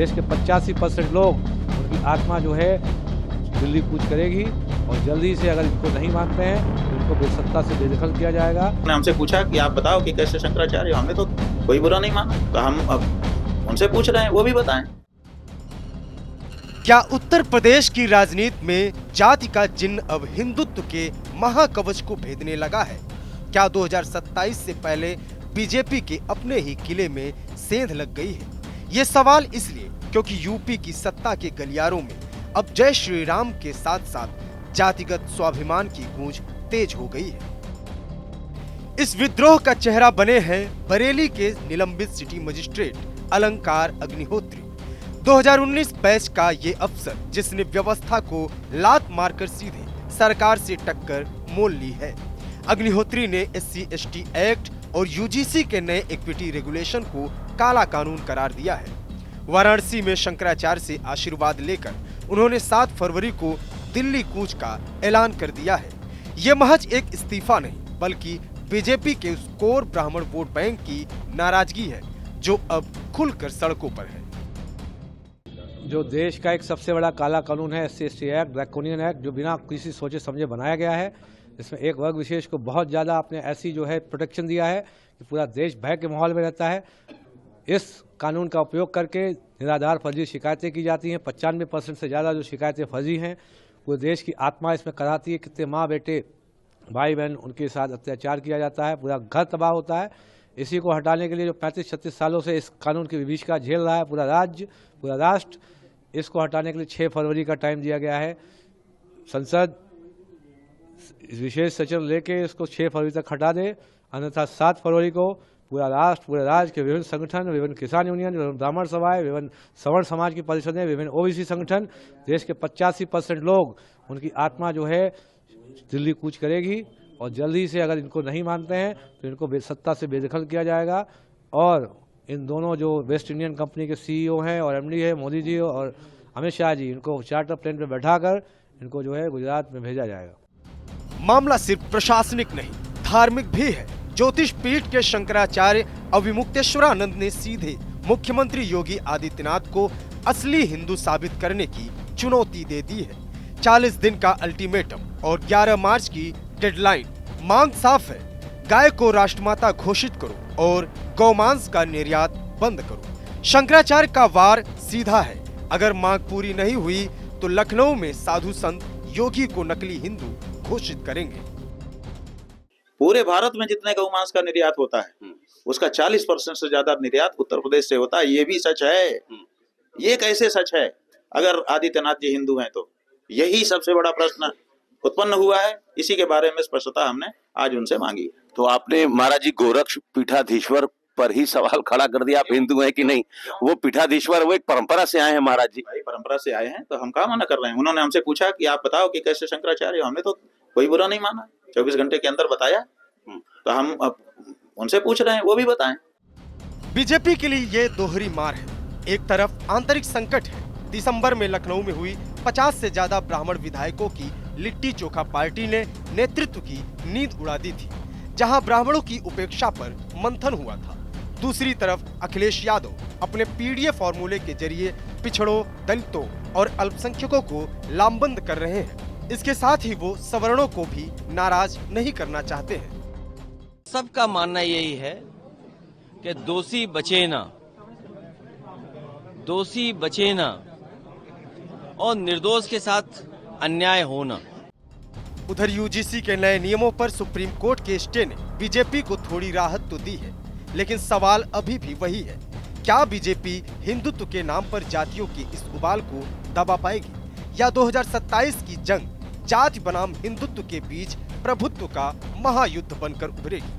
देश के 85% लोग, उनकी आत्मा जो है दिल्ली कूच करेगी और जल्दी से अगर इनको नहीं मानते हैं तो इनको बेसत्ता से बेदखल किया जाएगा। उन्होंने हमसे पूछा कि आप बताओ कि कैसे शंकराचार्य, हमने तो कोई बुरा नहीं माना, तो हम अब उनसे पूछ रहे हैं, वो भी बताएं। क्या उत्तर प्रदेश की राजनीति में जाति का जिन्न अब हिंदुत्व के महाकवच को भेदने लगा है? क्या 2027 से पहले बीजेपी के अपने ही किले में सेंध लग गई है? ये सवाल इसलिए क्योंकि यूपी की सत्ता के गलियारों में अब जय श्री राम के साथ साथ जातिगत स्वाभिमान की गूंज तेज हो गई है। इस विद्रोह का चेहरा बने हैं बरेली के निलंबित सिटी मजिस्ट्रेट अलंकार अग्निहोत्री। 2019 बैच का ये अफसर जिसने व्यवस्था को लात मारकर सीधे सरकार से टक्कर मोल ली है। अग्निहोत्री ने SC/ST एक्ट और UGC के नए इक्विटी रेगुलेशन को काला कानून करार दिया है। वाराणसी में शंकराचार्य से आशीर्वाद लेकर उन्होंने 7 फरवरी को दिल्ली कूच का ऐलान कर दिया है। ये महज एक इस्तीफा नहीं बल्कि बीजेपी के उस कोर ब्राह्मण वोट बैंक की नाराजगी है जो अब खुलकर सड़कों पर है। जो देश का एक सबसे बड़ा काला कानून है SC/ST एक्ट, ड्रैकोनियन एक्ट, जो बिना किसी सोचे समझे बनाया गया है, इसमें एक वर्ग विशेष को बहुत ज़्यादा आपने ऐसी जो है प्रोटेक्शन दिया है कि पूरा देश भय के माहौल में रहता है। इस कानून का उपयोग करके निराधार फर्जी शिकायतें की जाती हैं। 95% से ज़्यादा जो शिकायतें फर्जी हैं, पूरे देश की आत्मा इसमें कराती है। कितने माँ बेटे भाई बहन उनके साथ अत्याचार किया जाता है, पूरा घर तबाह होता है। इसी को हटाने के लिए जो 35-36 सालों से इस कानून की विभीषिका झेल रहा है पूरा राज्य, पूरा राष्ट्र, इसको हटाने के लिए 6 फरवरी का टाइम दिया गया है। संसद विशेष सचिव लेके इसको 6 फरवरी तक हटा दे, अन्यथा 7 फरवरी को पूरा राष्ट्र, पूरे राज्य के विभिन्न संगठन, विभिन्न किसान यूनियन, विभिन्न ब्राह्मण सभाएं, विभिन्न सवर्ण समाज की परिषदें, विभिन्न OBC संगठन, देश के 85% लोग, उनकी आत्मा जो है दिल्ली कूच करेगी और जल्दी से अगर इनको नहीं मानते हैं तो इनको बेसत्ता से बेदखल किया जाएगा। और इन दोनों जो वेस्ट इंडियन कंपनी के CEO हैं और MD है मोदी जी और अमित शाह जी, इनको चार्टर प्लेन पर बैठाकर इनको जो है गुजरात में भेजा जाएगा। मामला सिर्फ प्रशासनिक नहीं, धार्मिक भी है। ज्योतिष पीठ के शंकराचार्य अविमुक्तेश्वरानंद ने सीधे मुख्यमंत्री योगी आदित्यनाथ को असली हिंदू साबित करने की चुनौती दे दी है। 40 दिन का अल्टीमेटम और 11 मार्च की डेडलाइन। मांग साफ है, गाय को राष्ट्रमाता घोषित करो और गौमांस का निर्यात बंद करो। शंकराचार्य का वार सीधा है, अगर मांग पूरी नहीं हुई तो लखनऊ में साधु संत योगी को नकली हिंदू घोषित करेंगे। पूरे भारत में जितने गौमांस का निर्यात होता है उसका 40% से ज्यादा निर्यात उत्तर प्रदेश से होता है। ये भी सच है। ये कैसे सच है अगर आदित्यनाथ जी हिंदू हैं तो? यही सबसे बड़ा प्रश्न उत्पन्न हुआ है। इसी के बारे में स्पष्टता हमने आज उनसे मांगी। तो आपने महाराज जी गोरक्ष पीठाधीश्वर पर ही सवाल खड़ा कर दिया, आप हिंदू हैं कि नहीं? वो पीठाधीश्वर वो एक परंपरा से आए हैं महाराज जी। भाई परंपरा से आए हैं तो हम क्या मना कर रहे हैं? उन्होंने हमसे पूछा कि आप बताओ कि कैसे शंकराचार्य, हमने तो कोई बुरा नहीं माना, 24 घंटे के अंदर बताया, तो हम अब उनसे पूछ रहे हैं, वो भी बताएं। बीजेपी के लिए ये दोहरी मार है। एक तरफ आंतरिक संकट है। दिसंबर में लखनऊ में हुई 50 से ज्यादा ब्राह्मण विधायकों की लिट्टी चोखा पार्टी ने नेतृत्व की नींद उड़ा दी थी, जहां ब्राह्मणों की उपेक्षा पर मंथन हुआ था। दूसरी तरफ अखिलेश यादव अपने PDA फॉर्मूले के जरिए पिछड़ों, दलितों और अल्पसंख्यकों को लामबंद कर रहे हैं। इसके साथ ही वो सवर्णों को भी नाराज नहीं करना चाहते हैं। सबका मानना यही है कि दोषी बचे ना और निर्दोष के साथ अन्याय होना। उधर UGC के नए नियमों पर सुप्रीम कोर्ट के स्टे ने बीजेपी को थोड़ी राहत तो दी है, लेकिन सवाल अभी भी वही है, क्या बीजेपी हिंदुत्व के नाम पर जातियों की इस उबाल को दबा पाएगी या 2027 की जंग जाति बनाम हिंदुत्व के बीच प्रभुत्व का महायुद्ध बनकर उभरेगी?